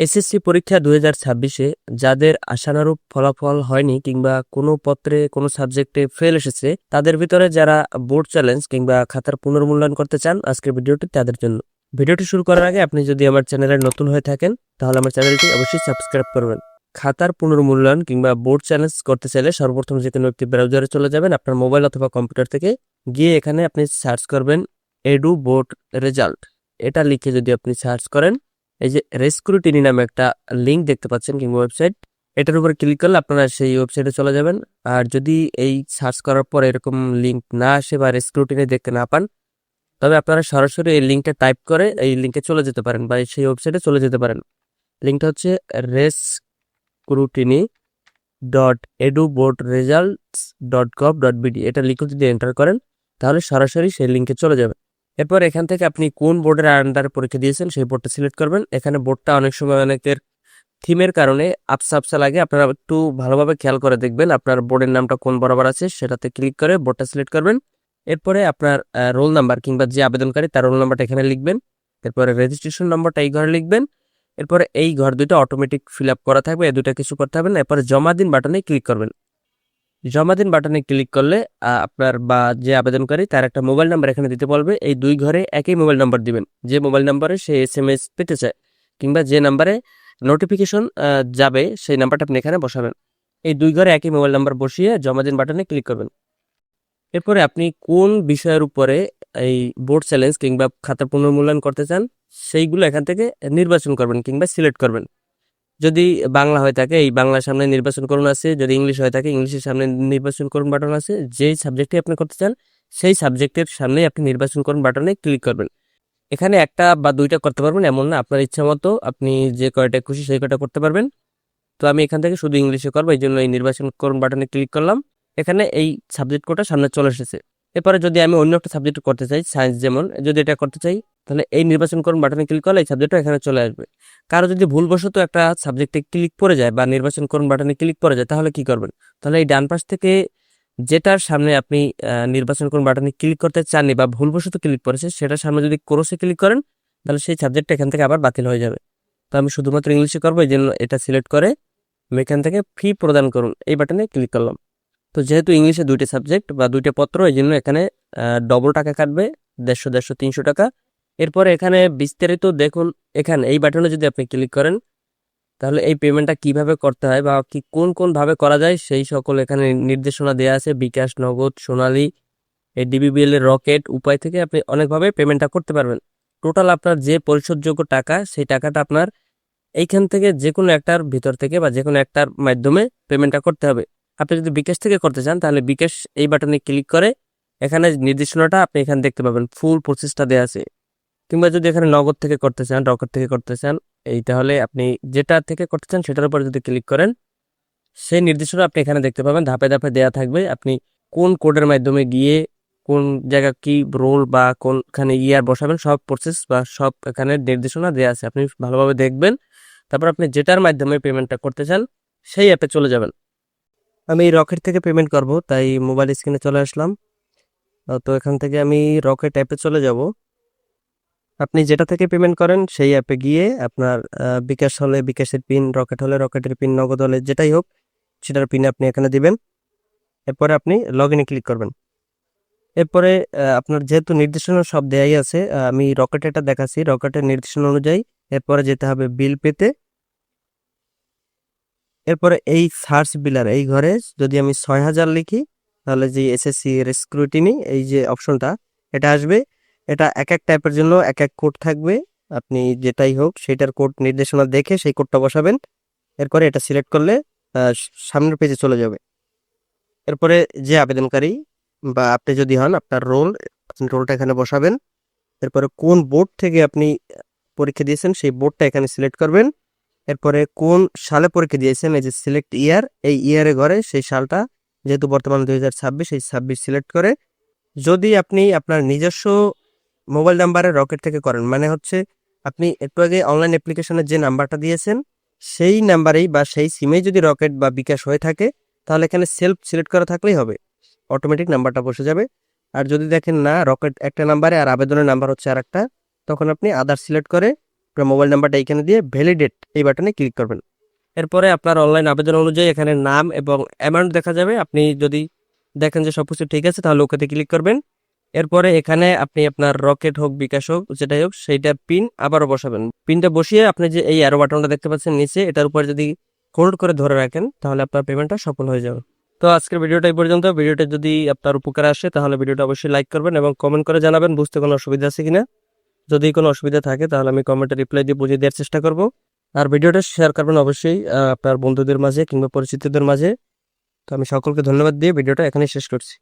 SSC পরীক্ষা 2026-এ যাদের আশানুরূপ ফলাফল হয়নি কিংবা কোনো পত্রে কোনো সাবজেক্টে ফেল এসেছে, তাদের ভিতরে যারা বোর্ড চ্যালেঞ্জ কিংবা খাতার পুনর্মূল্যায়ন করতে চান, আজকের ভিডিওটি তাদের জন্য। ভিডিওটি শুরু করার আগে আপনি যদি আমার চ্যানেলে নতুন হয়ে থাকেন, তাহলে আমার চ্যানেলটি অবশ্যই সাবস্ক্রাইব করবেন। খাতার পুনর্মূল্যায়ন কিংবা বোর্ড চ্যালেঞ্জ করতে চাইলে সর্বপ্রথম যে কোনো একটি ব্রাউজারে চলে যাবেন, আপনার মোবাইল অথবা কম্পিউটার থেকে গিয়ে এখানে আপনি সার্চ করবেন এডু বোর্ড রেজাল্ট। এটা লিখে যদি আপনি সার্চ করেন, এই যে রেস্ক্রুটিনি নামে একটা লিঙ্ক দেখতে পাচ্ছেন কিংবা ওয়েবসাইট, এটার উপর ক্লিক করলে আপনারা সেই ওয়েবসাইটে চলে যাবেন। আর যদি এই সার্চ করার পর এরকম লিঙ্ক না আসে বা রেস্ক্রুটিনি দেখতে না পান, তবে আপনারা সরাসরি এই লিঙ্কটা টাইপ করে এই লিঙ্কে চলে যেতে পারেন বা সেই ওয়েবসাইটে চলে যেতে পারেন। লিঙ্কটা হচ্ছে rescrutiny.eduboardresults.gov.bd। এটা লিখে যদি এন্টার করেন, তাহলে সরাসরি সেই লিঙ্কে চলে যাবে। এরপর এখান থেকে আপনি কোন বোর্ডের আন্ডারে পরীক্ষা দিয়েছেন সেই বোর্ডটা সিলেক্ট করবেন। এখানে বোর্ডটা অনেক সময় অনেকের থিমের কারণে আবসা আবসা লাগে, আপনারা একটু ভালোভাবে খেয়াল করে দেখবেন আপনার বোর্ডের নামটা কোন বরাবর আছে, সেটাতে ক্লিক করে বোর্ডটা সিলেক্ট করবেন। এরপরে আপনার রোল নাম্বার কিংবা যে আবেদনকারী তার রোল নাম্বারটা এখানে লিখবেন। এরপরে রেজিস্ট্রেশন নম্বরটা এই ঘরে লিখবেন। এরপরে এই ঘর দুটো অটোমেটিক ফিল আপ করা থাকবে, এই দুটো কিছু করতে হবে না। এরপরে জমা দিন বাটনে ক্লিক করবেন। জমা দিন বাটনে ক্লিক করলে আপনার বা যে আবেদনকারী তার একটা মোবাইল নাম্বার এখানে দিতে বলবে। এই দুই ঘরে একই মোবাইল নাম্বার দিবেন, যে মোবাইল নাম্বারে সে SMS পেতে চায় কিংবা যে নাম্বারে নোটিফিকেশন যাবে সেই নাম্বারটা আপনি এখানে বসাবেন। এই দুই ঘরে একই মোবাইল নাম্বার বসিয়ে জমা দিন বাটনে ক্লিক করবেন। এরপরে আপনি কোন বিষয়ের উপরে এই বোর্ড চ্যালেঞ্জ কিংবা খাতা পুনর্মূল্যায়ন করতে চান সেইগুলো এখান থেকে নির্বাচন করবেন কিংবা সিলেক্ট করবেন। যদি বাংলা হয়ে থাকে এই বাংলার সামনে নির্বাচন করুন আছে, যদি ইংলিশ হয়ে থাকে ইংলিশের সামনে নির্বাচন করুন বাটন আছে। যেই সাবজেক্টে আপনি করতে চান সেই সাবজেক্টের সামনে আপনি নির্বাচন করুন বাটনে ক্লিক করবেন। এখানে একটা বা দুইটা করতে পারবেন এমন না, আপনার ইচ্ছা মতো আপনি যে কয়টা খুশি সেই কয়টা করতে পারবেন। তো আমি এখান থেকে শুধু ইংলিশে করবো, এই জন্য এই নির্বাচন করুন বাটনে ক্লিক করলাম। এখানে এই সাবজেক্ট কোডটা সামনে চলে এসেছে। এরপরে যদি আমি অন্য একটা সাবজেক্ট করতে চাই, সায়েন্স যেমন, যদি এটা করতে চাই তাহলে এই নির্বাচন করুন বাটনে ক্লিক করলে এই সাবজেক্টটা এখানে চলে আসবে। কারো যদি ভুলবশত একটা সাবজেক্টে ক্লিক করে যায় বা নির্বাচন করুন বাটনে ক্লিক করে যায়, তাহলে কি করবেন? তাহলে এই ডান পাশ থেকে যেটার সামনে আপনি নির্বাচন করুন বাটনে ক্লিক করতে চাননি বা ভুলবশত ক্লিক করেছে সেটার সামনে যদি ক্রসে ক্লিক করেন, তাহলে সেই সাবজেক্টটা এখান থেকে আবার বাতিল হয়ে যাবে। তো আমি শুধুমাত্র ইংলিশে করবো, এই জন্য এটা সিলেক্ট করে আমি এখান থেকে ফি প্রদান করুন এই বাটনে ক্লিক করলাম। তো যেহেতু ইংলিশে দুইটা সাবজেক্ট বা দুইটা পত্র, এই জন্য এখানে ডবল টাকা কাটবে, 150 300 টাকা। এরপরে এখানে বিস্তারিত দেখুন। এখানে এই বাটনে যদি আপনি ক্লিক করেন, তাহলে এই পেমেন্টটা কিভাবে করতে হয় বা কি কোন কোন ভাবে করা যায় সেই সকল এখানে নির্দেশনা দেওয়া আছে। বিকাশ, নগদ, সোনালী, এই DBBL এর রকেট উপায় থেকে আপনি অনেকভাবে পেমেন্টটা করতে পারবেন। টোটাল আপনার যে পরিশোধযোগ্য টাকা সেই টাকাটা আপনার এইখান থেকে যে কোনো একটার ভিতর থেকে বা যে কোনো একটার মাধ্যমে পেমেন্টটা করতে হবে। আপনি যদি বিকাশ থেকে করতে চান তাহলে বিকাশ এই বাটনে ক্লিক করে এখানে নির্দেশনাটা আপনি এখানে দেখতে পাবেন, ফুল প্রসেসটা দেওয়া আছে। কিংবা যদি এখানে নগদ থেকে করতে চান, রকেট থেকে করতে চান, এই তাহলে আপনি যেটা থেকে করতে চান সেটার উপর যদি ক্লিক করেন, সেই নির্দেশনা আপনি এখানে দেখতে পাবেন, ধাপে ধাপে দেওয়া থাকবে। আপনি কোন কোডের মাধ্যমে গিয়ে কোন জায়গা কি রোল বা কোনখানে ইয়ার বসাবেন, সব প্রসেস বা সব এখানে নির্দেশনা দেওয়া আছে। আপনি ভালোভাবে দেখবেন, তারপর আপনি যেটার মাধ্যমে পেমেন্টটা করতে চান সেই অ্যাপে চলে যাবেন। আমি রকেট থেকে পেমেন্ট করব, তাই মোবাইল স্ক্রিনে চলে আসলাম। তো এখান থেকে আমি রকেট অ্যাপে চলে যাব। আপনি যেটা থেকে পেমেন্ট করেন সেই অ্যাপে গিয়ে আপনার বিকাশ হলে বিকাশের পিন, রকেট হলে রকেটের পিন, নগদ হলে যেটাই হোক সেটার পিন আপনি এখানে দিবেন। এরপরে আপনি লগ ইনে ক্লিক করবেন। এরপরে আপনার যেহেতু নির্দেশনা সব দেয়াই আছে, আমি রকেটেরটা দেখাচ্ছি। রকেটের নির্দেশনা অনুযায়ী এরপরে যেতে হবে বিল পেতে। এরপরে এই সার্চ বিলার এই ঘরে যদি আমি 6000 লিখি, তাহলে যে এসএসসি স্ক্রুটিনি এই যে অপশনটা এটা আসবে। এটা এক এক টাইপের জন্য এক এক কোড থাকবে, আপনি যেটাই হোক সেটার কোড নির্দেশনা দেখে সেই কোডটা বসাবেন। এরপরে এটা সিলেক্ট করলে সামনের পেজে চলে যাবে। এরপরে যে আবেদনকারী বা আপনি যদি হন, আপনার রোল, আপনি রোলটা এখানে বসাবেন। এরপরে কোন বোর্ড থেকে আপনি পরীক্ষা দিয়েছেন সেই বোর্ডটা এখানে সিলেক্ট করবেন। এরপরে কোন সালে পরীক্ষা দিয়েছেন, এই যে সিলেক্ট ইয়ার, এই ইয়ারে ঘরে সেই সালটা, যেহেতু বর্তমান 2026, এই 26 সিলেক্ট করে যদি আপনি আপনার নিজস্ব মোবাইল নাম্বারে রকেট থেকে করেন, মানে হচ্ছে আপনি একটু আগে অনলাইন অ্যাপ্লিকেশনের যে নাম্বারটা দিয়েছেন সেই নাম্বারেই বা সেই সিমেই যদি রকেট বা বিকাশ হয়ে থাকে, তাহলে এখানে সেলফ সিলেক্ট করা থাকলেই হবে, অটোমেটিক নাম্বারটা বসে যাবে। আর যদি দেখেন না রকেট একটা নাম্বারে আর আবেদনের নাম্বার হচ্ছে আর একটা, তখন আপনি আদার সিলেক্ট করে আপনার মোবাইল নাম্বারটা এখানে দিয়ে ভ্যালিডেট এই বাটনে ক্লিক করবেন। এরপরে আপনার অনলাইন আবেদন অনুযায়ী এখানে নাম এবং অ্যামাউন্ট দেখা যাবে। আপনি যদি দেখেন যে সবকিছু ঠিক আছে তাহলে ওকেতে ক্লিক করবেন। এরপরে এখানে আপনি আপনার রকেট হোক, বিকাশ হোক, যেটাই হোক সেইটার পিন আবারও বসাবেন। পিনটা বসিয়ে আপনি যে এই অ্যারো বাটনটা দেখতে পাচ্ছেন নিচে, এটার উপর যদি হোল্ড করে ধরে রাখেন তাহলে আপনার পেমেন্টটা সফল হয়ে যাবে। তো আজকের ভিডিওটা এই পর্যন্ত। ভিডিওটা যদি আপনার উপকার আসে তাহলে ভিডিওটা অবশ্যই লাইক করবেন এবং কমেন্ট করে জানাবেন বুঝতে কোনো অসুবিধা আছে কিনা। যদি কোনো অসুবিধা থাকে তাহলে আমি কমেন্টে রিপ্লাই দিয়ে বুঝিয়ে দেওয়ার চেষ্টা করব। আর ভিডিওটা শেয়ার করবেন অবশ্যই আপনার বন্ধুদের মাঝে কিংবা পরিচিতদের মাঝে। তো আমি সকলকে ধন্যবাদ দিয়ে ভিডিওটা এখানেই শেষ করছি।